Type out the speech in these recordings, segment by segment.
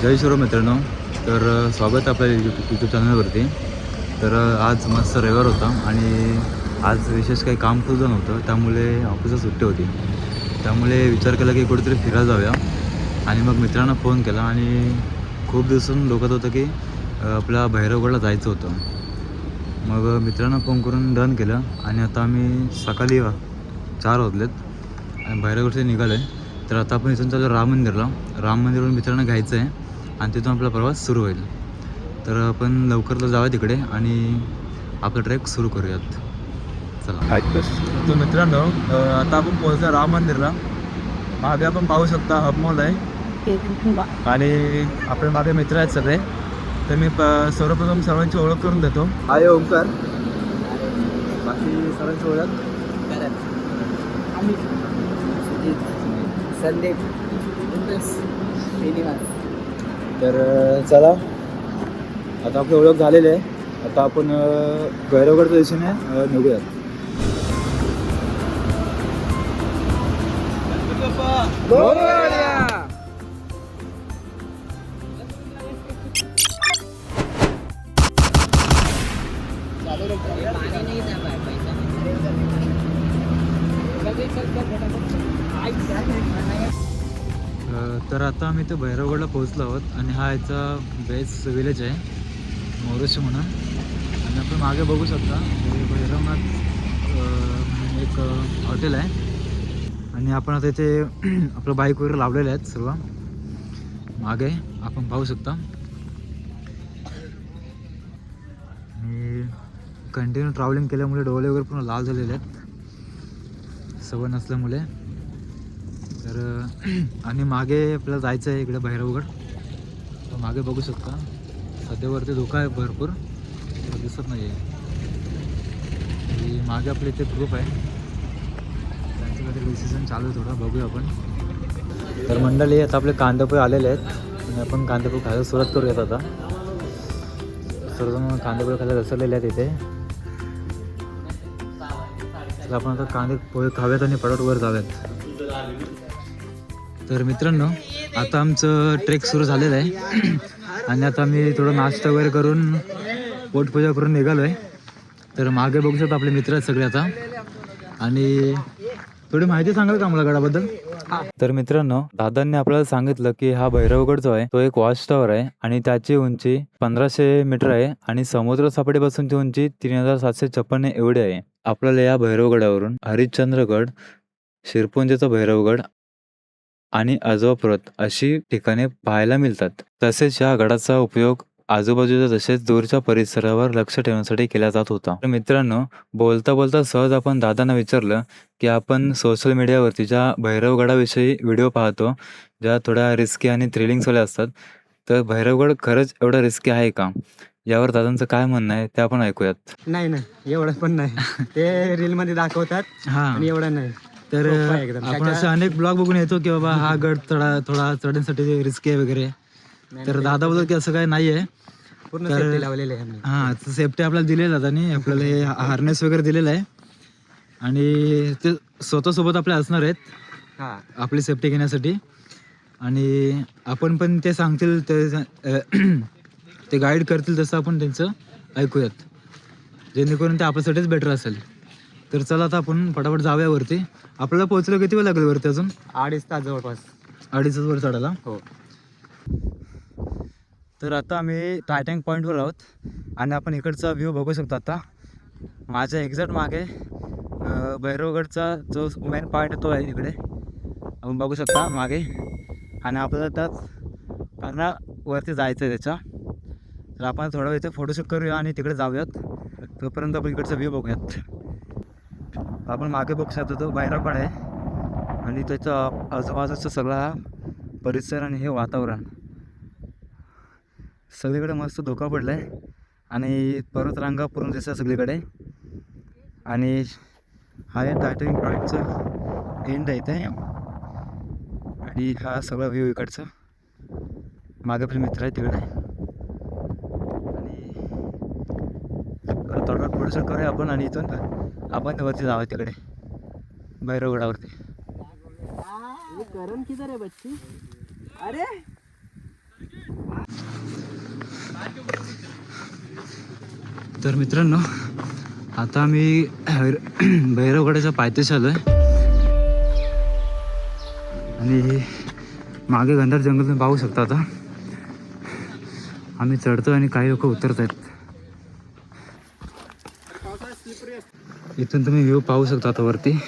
जय शिवराम मित्रांनो. तर स्वागत आपल्या यूट्यूब चॅनलवरती. तर आज मस्त रविवार होता आणि आज विशेष काही काम सुद्धा नव्हतं, त्यामुळे ऑफिसला सुट्टी होती. त्यामुळे विचार केला की कुठेतरी फिरायला जाऊया आणि मग मित्रांना फोन केला आणि खूप दिवसांनी डोक्यात होतं की आपल्या भैरवगडला जायचं होतं. मग मित्रांना फोन करून डन केलं आणि आता आम्ही सकाळी 4 वाजलेत आणि भैरवगडचे निघालो आहे. तर आता आपण इथून चालू राम मंदिरला. राम मंदिरवरून मित्रांना घ्यायचं आहे आणि तिथून आपला प्रवास सुरू होईल. तर आपण लवकर जाऊया तिकडे आणि आपला ट्रेक सुरू करूयात. चला. तो मित्रांनो, आता आपण पोहोचलो राम मंदिरला. मागे आपण पाहू शकता हबमॉल आहे आणि आपले मागे मित्र आहेत सगळे. तर मी सर्वप्रथम सर्वांची ओळख करून देतो. आहे ओंकार, बाकी सर्वांची ओळख संदीप श्रीनिवास. तर चला, आता आपली ओळख झालेली आहे. आता आपण भैरवगडच्या दिशेने निघूयात. तर आता आम्ही तो भैरवगडला पोहोचलो आहोत आणि हा याचा बेस्ट विलेज आहे, मोरेश्वर म्हणून. आणि आपण मागे बघू शकता हे भैरवनाथ एक हॉटेल आहे आणि आपण आता इथे आपलं बाईक वगैरे लावलेले आहेत सर्व मागे आपण पाहू शकता. आणि कंटिन्यू ट्रॅव्हलिंग केल्यामुळे डोळे वगैरे पूर्ण लाल झालेले आहेत सवय नसल्यामुळे. तर आणि मागे आपल्याला जायचं आहे इकडे भैरवगड. तर मागे बघू शकता सध्यावरती धोका आहे भरपूर, दिसत नाही आहे. मागे आपले इथे ग्रुप आहे, त्यांचं काहीतरी डिसिजन चालू आहे, थोडं बघूया आपण. तर मंडळी आता आपले कांदेपोहे आलेले आहेत आणि आपण कांदेपोहे खायला सुरुवात करूयात. आता सर्वजण कांदेपोहे खायला घसरलेले आहेत इथे. तर आपण आता कांदेपोहे खाव्यात आणि पटापट वर जाव्यात. तर मित्रांनो, आता आमचं ट्रेक सुरू झालेलं आहे आणि आता आम्ही थोडं नाश्ता वगैरे करून पोटपूजा करून निघालो आहे. तर मागे बघू शकता आपले मित्र आहेत सगळे आता. आणि थोडी माहिती सांगाल का मला गडाबद्दल? तर मित्रांनो, दादांनी आपल्याला सांगितलं की हा भैरवगड जो आहे तो एक वॉच टॉवर आहे आणि त्याची उंची 1500 मीटर आहे आणि समुद्र सपाटीपासूनची उंची 3756 एवढी आहे. आपल्याला या भैरवगडावरून हरिश्चंद्रगड, शिरपुंजीचा भैरवगड आणि आजवा पर्वत अशी ठिकाणे पाहायला मिळतात. तसेच या गडाचा उपयोग आजूबाजूच्या तसेच दूरच्या परिसरावर लक्ष ठेवण्यासाठी केला जात होता. तर मित्रांनो, बोलता बोलता सहज आपण दादांना विचारलं की आपण सोशल मीडियावरती ज्या भैरवगडाविषयी व्हिडिओ पाहतो, ज्या थोड्या रिस्की आणि थ्रिलिंग्सवाल्या असतात, तर भैरवगड खरंच एवढं रिस्की आहे का? यावर दादांचं काय म्हणणं आहे ते आपण ऐकूयात. नाही नाही, एवढं पण नाही. ते रील मध्ये दाखवतात हां. आणि एवढं नाही. तर सोपं आहे एकदम. आपण असे अनेक ब्लॉग बघून येतो की बाबा हा गड थोडा चढण्यासाठी रिस्की आहे वगैरे. तर दादा बोलतो की असं काही नाही आहे. पूर्ण तर safety लावलेले आहे आम्ही. हां, सेफ्टी आपल्याला दिलेली आहे दादानी. आपल्याला हे हार्नेस वगैरे दिलेलं आहे आणि ते स्वतःसोबत आपले असणार आहेत हा, आपली सेफ्टी घेण्यासाठी. आणि आपण पण ते सांगतील ते गाईड करतील तसं आपण त्यांचं ऐकूयात, जेणेकरून ते आपल्यासाठीच बेटर असेल. तर चला आता आपण फटाफट जाऊया वरती. आपल्याला पोहोचलो किती वेळ लागेल वरती? अजून 2.5 तास जवळपास. 2.5 वर चढायला. हो. तर आता आम्ही टायटँक पॉईंटवर आहोत आणि आपण इकडचा व्ह्यू बघू शकतो. आता माझ्या एक्झॅक्ट मागे भैरवगडचा जो मेन पॉईंट तो आहे इकडे आपण बघू शकता मागे. आणि आपल्याला त्यात त्यांना वरती जायचं आहे त्याच्या. तर आपण थोडा वेळ इथे फोटोशूट करूया आणि तिकडे जाऊयात. तोपर्यंत आपण इकडचा व्ह्यू बघूयात. आपण मागे बघू शकतो तो भैरवगड आहे आणि त्याचा आजूबाजूचा सगळा परिसर आणि हे वातावरण सगळीकडे मस्त धोका पडला आहे आणि पर्वतरांगा पूर्ण दिसतात सगळीकडे. आणि हा या टायटॅनिक पॉईंटचा एंड आहे इथे आणि हा सगळा व्ह्यू इकडचा. मागे आपले मित्र आहे तिकडे. आणि थोडं फोटोशूट करूया आपण आणि इथून आपण वरती जावं तिकडे भैरवगडावरती. करण किधर है बच्ची? अरे तर मित्रांनो, आता आम्ही भैरवगडाच्या पायथ्याशी आलो आहे आणि मागे घनदाट जंगल तुम्ही पाहू शकता. आता आम्ही चढतो आणि काही लोक उतरत आहेत. इथून तुम्ही व्ह्यू पाहू शकता आता वरती.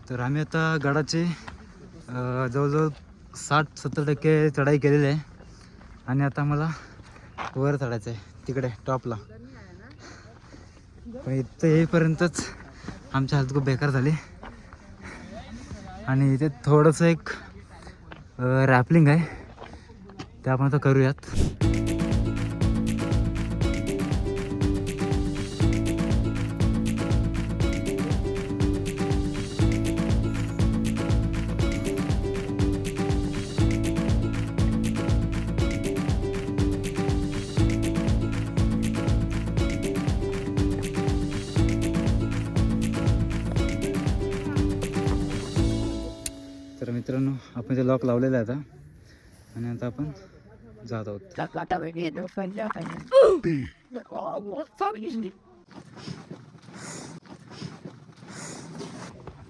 तर आम्ही आता गडाचे जवळजवळ 60-70% चढाई केलेली आहे आणि आता मला वर चढायचं आहे तिकडे टॉपला. पण इथं येईपर्यंतच आमची हालत खूप बेकार झाली आणि इथे थोडंसं एक रॅपलिंग आहे, ते आपण आता करूयात. तर मित्रांनो, आपण ते लॉक लावलेलं आहे आता आणि आता आपण जात आहोत.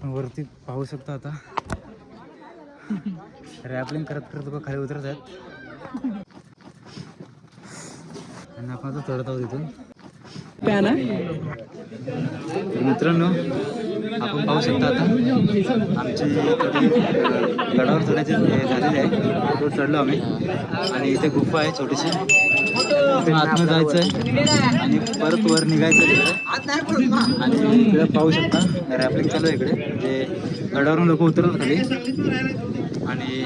वरती पाहू शकता आता रॅपलिंग करत करत लोक खाली उतरत आहेत आणि आपण आता चढत आहोत इथून. मित्रांनो, आपण पाहू शकता आता आमची गडावर चढायची झालेली आहे. तो चढलो आम्ही आणि इथे गुफा आहे छोटीशी, तिथे आतमध्ये जायचं आहे आणि परत वर निघायचं तिकडे. आणि इकडे पाहू शकता रॅपलिंग चालू आहे इकडे, म्हणजे गडावरून लोक उतरतात खाली. आणि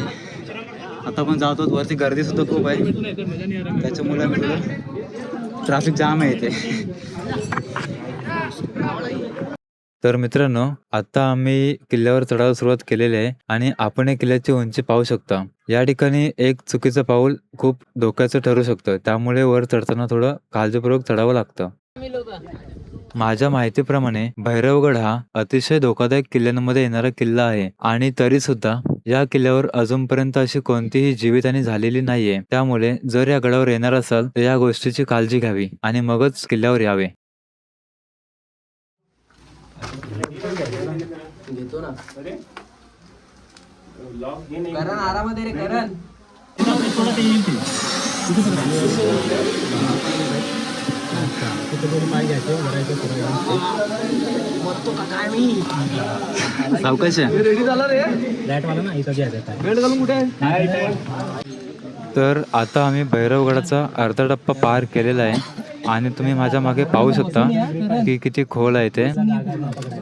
आता आपण जात आहोत. वरती गर्दीसुद्धा खूप आहे, त्याच्यामुळे आम्ही थोडं ट्रॅफिक जाम आहे इथे. तर मित्रांनो, आता आम्ही किल्ल्यावर चढायला सुरुवात केलेली आहे आणि आपण या किल्ल्याची उंची पाहू शकता. या ठिकाणी एक चुकीचं पाऊल खूप धोक्याचं ठरू शकतं, त्यामुळे वर चढताना थोडं काळजीपूर्वक चढावं लागतं. माझ्या माहितीप्रमाणे भैरवगड हा अतिशय धोकादायक किल्ल्यांमध्ये येणारा किल्ला आहे आणि तरी सुद्धा या किल्ल्यावर अजूनपर्यंत अशी कोणतीही जीवितहानी झालेली नाहीये. त्यामुळे जर या गडावर येणार असाल तर या गोष्टीची काळजी घ्यावी आणि मगच किल्ल्यावर यावे. करण आरामात रे करण. सावकाश रेडी झाला रे. लाईट वाला ना इथं घ्यायचं. बेल्ट घालून कुठे आहे? तर आता आम्ही भैरवगडाचा अर्धा टप्पा पार केलेला आहे आणि तुम्ही माझ्या मागे पाहू शकता की किती खोल आहे ते.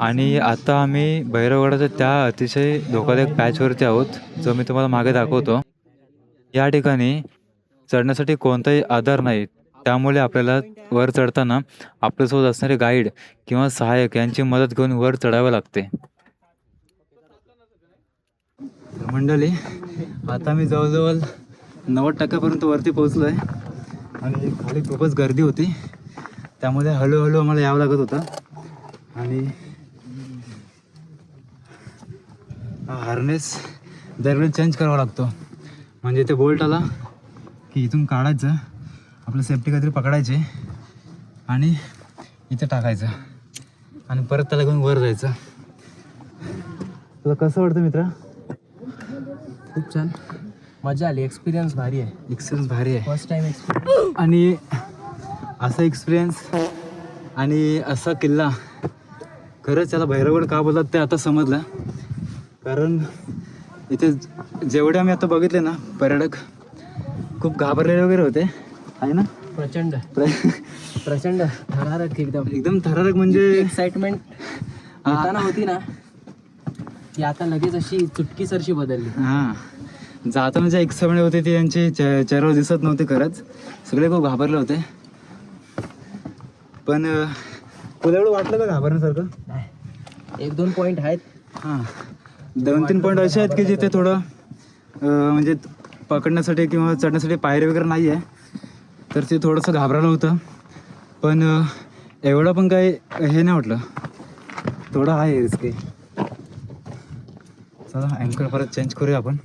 आणि आता आम्ही भैरवगडाच्या त्या अतिशय धोकादायक पॅचवरती आहोत, जो मी तुम्हाला मागे दाखवतो. या ठिकाणी चढण्यासाठी कोणताही आधार नाही, त्यामुळे आपल्याला वर चढताना आपल्यासोबत असणारे गाईड किंवा सहाय्यक यांची मदत घेऊन वर चढावे लागते. मंडळी, आता मी जवळजवळ 90% वरती पोहोचलो आहे आणि खाली खूपच गर्दी होती, त्यामुळे हळूहळू आम्हाला यावं लागत होतं. आणि हार्नेस दरवेळी चेंज करावा लागतो, म्हणजे ते बोल्ट आला की इथून काढायचं, आपलं सेफ्टी काहीतरी पकडायचे आणि इथे टाकायचं आणि परत त्याला घेऊन वर जायचं. तुला कसं वाटतं मित्रा? खूप छान, मजा आली. एक्सपिरियन्स भारी आहे. एक्सपिरियन्स भारी आहे. First time experience. आणि असा एक्सपिरियन्स आणि असा किल्ला, खरंच त्याला भैरवगड का बोलतात ते आता समजलं. कारण इथे जेवढे आम्ही आता बघितले ना पर्यटक, खूप घाबरलेले वगैरे होते, आहे ना? प्रचंड प्रचंड थरारक, एकदम थरारक, म्हणजे एक्साइटमेंट येताना होती ना ती आता लगेच अशी चुटकीसरशी बदलली. हां, जाताना जे एक्साइटमेंट होते ते त्यांचे चेहऱ्यावर दिसत नव्हते. खरंच सगळे खूप घाबरले होते. पण तुला एवढं वाटलं का घाबरण्यासारखं? 1-2 पॉईंट आहेत. हां, 2-3 पॉईंट असे आहेत की जिथे थोडं म्हणजे पकडण्यासाठी किंवा चढण्यासाठी पायरी वगैरे नाही आहे, तर ते थोडंसं घाबरलं होतं, पण एवढं पण काही हे नाही वाटलं, थोडं आहे रिस्क आहे. चला अँकर परत चेंज करूया आपण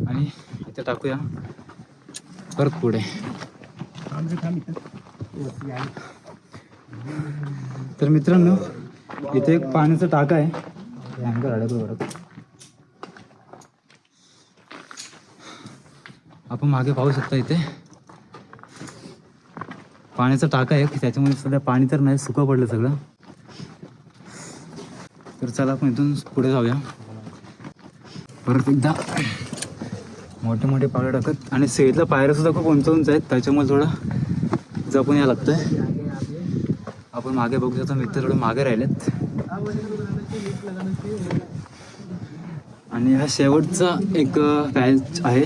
आणि इथे टाकूया परत पुढे. तर मित्रांनो इथे एक पाण्याचा टाका आहे, अँकर अडकलं परत. आपण मागे पाहू शकता इथे पाण्याचा टाका आहे, त्याच्यामुळे सध्या पाणी तर नाही, सुकं पडलं सगळं. तर चला आपण इथून पुढे जाऊया. परत एकदा मोठे मोठे पावलं टाकत, आणि सेटला पायऱ्या सुद्धा खूप उंच उंच आहेत, त्याच्यामुळे थोडं जपून यायला लागतंय. आपण मागे बघू शकतो, मित्र थोडं मागे राहिलेत. आणि हा शेवटचा एक पॅच आहे,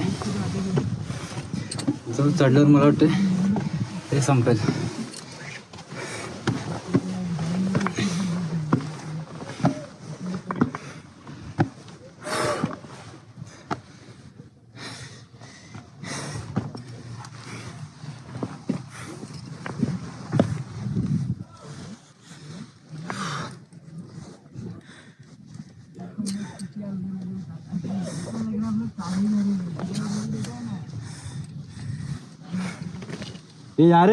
जो चढल्यावर मला वाटतं ते संपेल. हे यार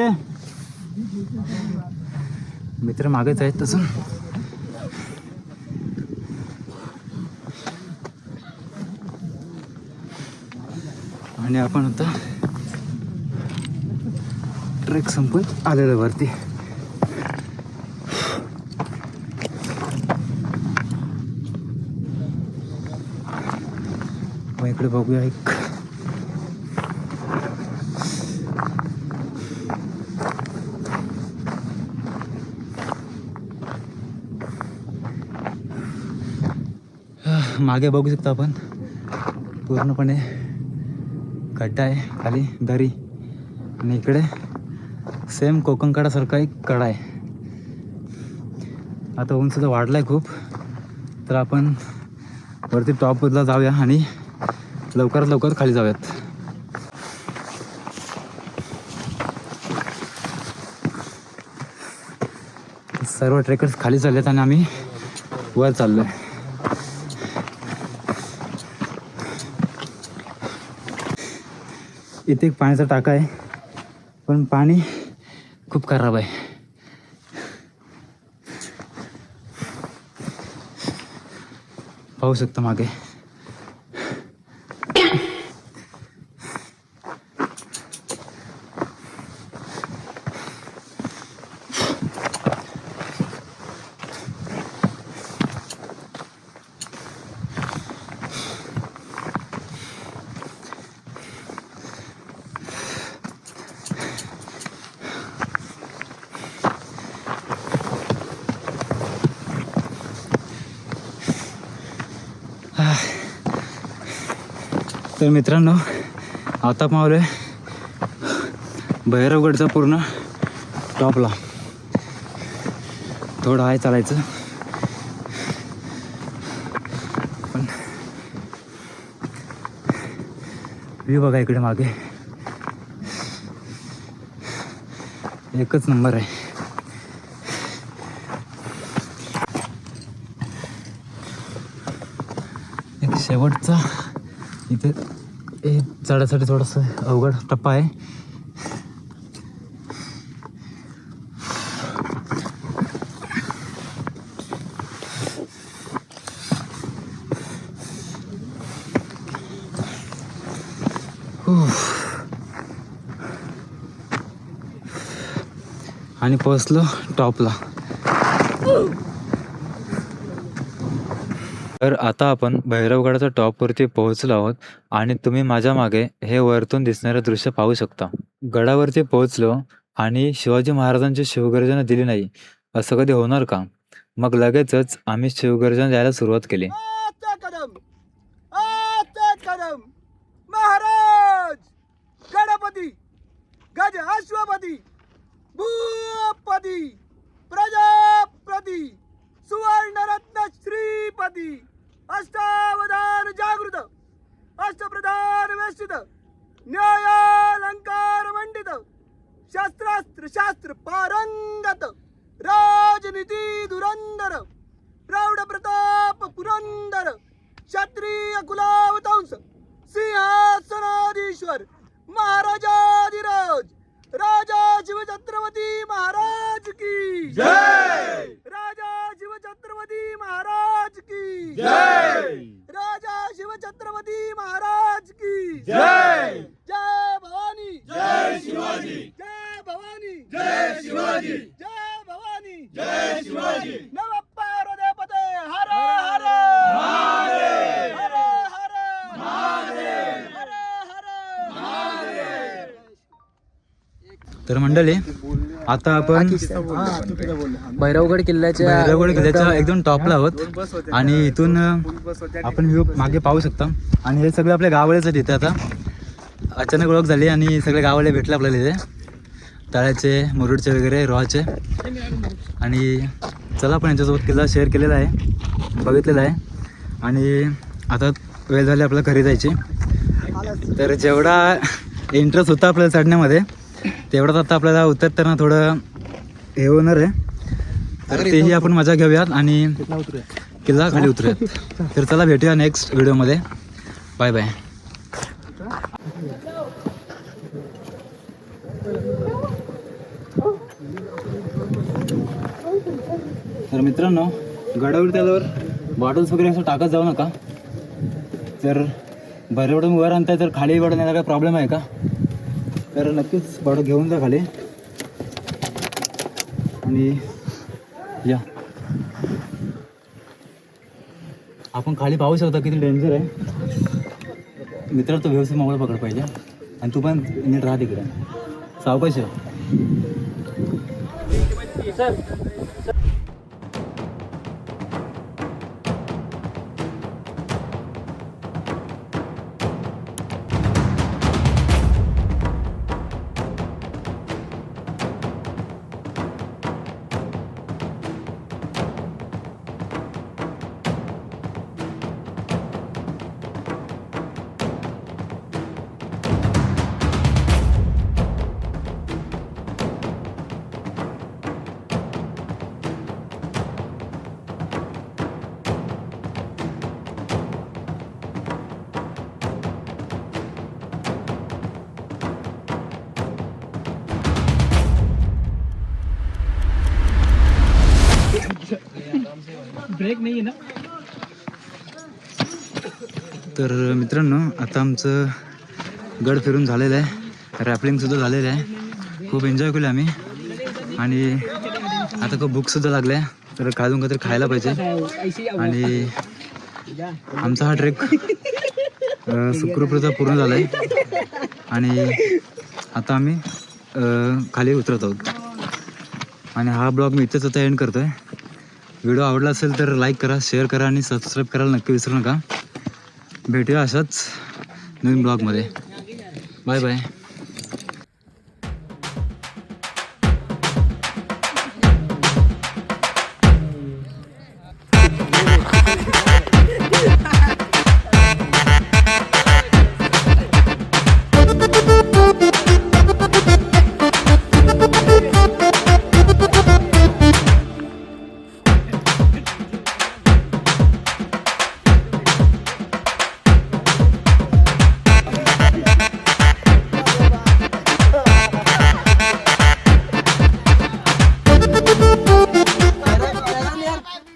मित्र मागेच आहेत तसं. आणि आपण आता ट्रेक संपून आलेलो वरती. मग इकडे बघूया एक मागे बघू शकतो आपण पूर्णपणे खड्डा आहे, खाली दरी, आणि इकडे सेम कोकणकडासारखा एक कडा आहे. आता ऊन सुद्धा वाढला आहे खूप, तर आपण वरती टॉपला जाऊया आणि लवकरात लवकर खाली जाऊयात. सर्व ट्रेकर्स खाली चाललेत आणि आम्ही वर चाललो आहे. इथे एक पाण्याचा टाका आहे, पण पाणी खूप खराब आहे. पाहू शकता मागे. तर मित्रांनो आता पावले भैरवगडचा पूर्ण टॉपला. थोडं आहे चालायचं, पण व्ह्यू बघा इकडे मागे, एकच नंबर आहे. एक शेवटचा इथे चढायसाठी थोडंसं अवघड टप्पा आहे. आणि पोहोचलो टॉपला. तर आता आपण भैरवगडाच्या टॉपवरती पोहोचलो आहोत आणि तुम्ही माझ्या मागे हे वरतून दिसणारे दृश्य पाहू शकता. गडावरती पोहोचलो आणि शिवाजी महाराजांची शिवगर्जना दिली नाही असं कधी होणार का? मग लगेचच आम्ही शिवगर्जना द्यायला सुरुवात केली. महाराज गणपती गज अश्वपती भूपती प्रजापती सुवर्णरत्न श्रीपती अष्टावधान जागृत अष्टप्रधान वेष्टित न्यायालंकार मंडित अस्त्र शास्त्र पारंगत राजनीती धुरंधर प्रौढ प्रताप पुरंदर क्षत्रिय कुलावतंस सिंहासनाधीश्वर महाराजाधिराज राजा शिवछत्रपती महाराज की जय। राजा शिवछत्रपती महाराज की जय। राजा शिवछत्रपती महाराज की जय। जय भवानी जय शिवाजी जय भवानी जय शिवाजी जय भवानी जय शिवाजी नमः पार्वतीपते हर हर महादेव हर हर महादेव हर हर महादेव। तर मंडळी आता आपण भैरवगड किल्ल्याच्या भैरवगड किल्ल्याच्या एकदम टॉपला आहोत आणि इथून आपण व्ह्यू मागे पाहू शकता. आणि हे सगळं आपल्या गावालेच आहेत इथे. आता अचानक ओळख झाली आणि सगळे गावाले भेटले आपल्याला इथे, तळ्याचे मुरुडचे वगैरे रोहाचे. आणि चला आपण यांच्यासोबत किल्ला शेअर केलेला आहे, बघितलेला आहे. आणि आता वेळ झाली आपल्याला घरी जायची. तर जेवढा इंटरेस्ट होता आपल्याला चढण्यामध्ये तेवढाच आता आपल्याला उतरताना थोडं हे होणार आहे. तर तेही आपण मजा घेऊयात आणि किल्ला खाली उतरूयात. तर चला भेटूया नेक्स्ट व्हिडिओमध्ये. Bye bye. तर मित्रांनो, गडावर त्यावर बॉटल्स वगैरे असं टाकत जाऊ नका. जर भैरवडून वर आणताय तर खाली पडण्याचा काय प्रॉब्लेम आहे का? तर नक्कीच बॉटल घेऊन जा खाली. आणि या आपण खाली पाहू शकता किती डेंजर आहे. मित्र तो व्यवस्थित मोबाईल पकड पाहिजे आणि तू पण नीट राहा तिकडे, सावकाश आहे. ब्रेक नाही आहे ना. तर मित्रांनो, आता आमचं गड फिरून झालेलं आहे, रॅपलिंगसुद्धा झालेलं आहे, खूप एन्जॉय केलं आम्ही. आणि आता खूप भूकसुद्धा लागल्या आहे, तर खाजून काहीतरी खायला पाहिजे. आणि आमचा हा ट्रेक सुखरूपचा पूर्ण झाला आहे. आणि आता आम्ही खाली उतरत आहोत. आणि हा ब्लॉग मी इथेच आता एंड करतो आहे. व्हिडिओ आवडला असेल तर लाईक करा, शेअर करा आणि सबस्क्राईब करायला नक्की विसरू नका. भेटूया अशाच नवीन ब्लॉगमध्ये. Bye bye.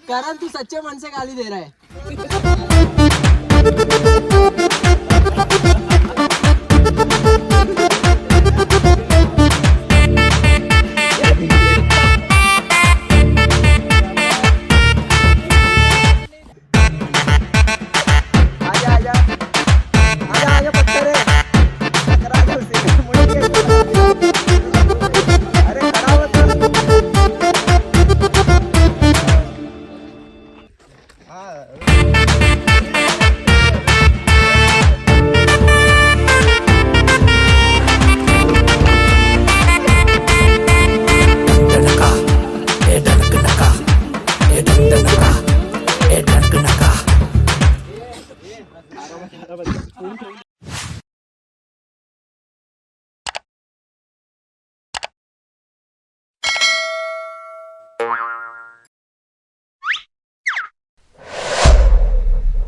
कारण तू सच्चे मन से गाली दे रहा है. नका